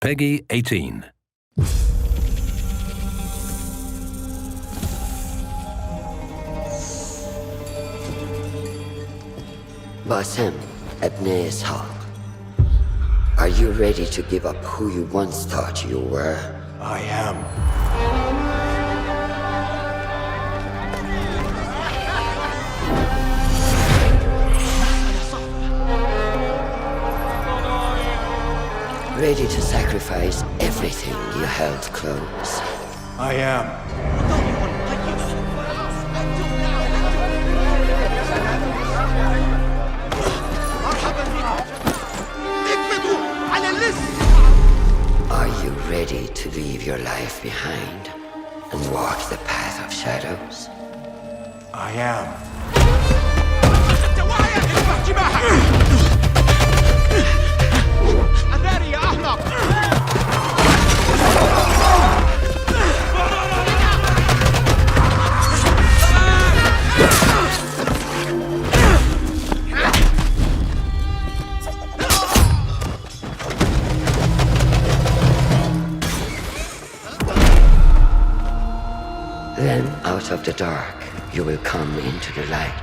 Peggy 18. 𝔸𝕚𝕚 𝕂𝕚. Are you ready to give up who you once thought you were? I am. Ready to sacrifice everything you held close? I am. Are you ready to leave your life behind and walk the path of shadows? I am. Then, out of the dark, you will come into the light.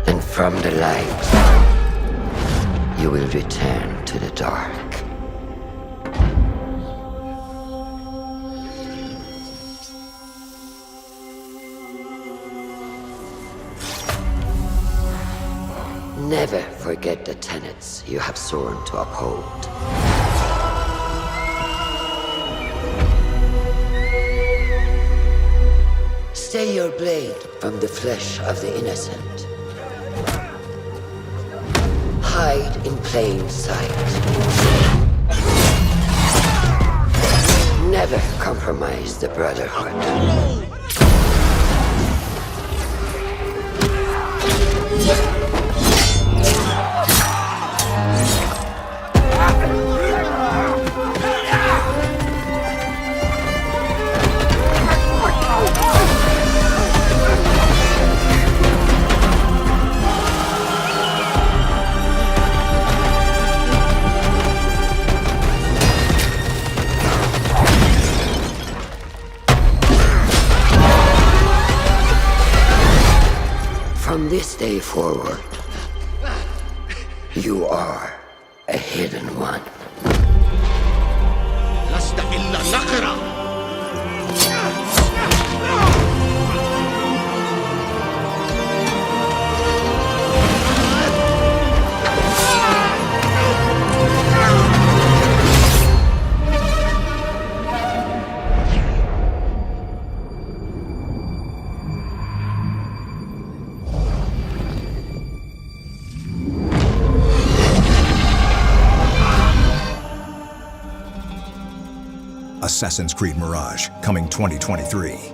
And from the light, you will return to the dark. Never forget the tenets you have sworn to uphold. Stay your blade from the flesh of the innocent. Hide in plain sight. Never compromise the Brotherhood. From this day forward, you are a hidden one. لست إلا نقرة. Assassin's Creed Mirage, coming 2023.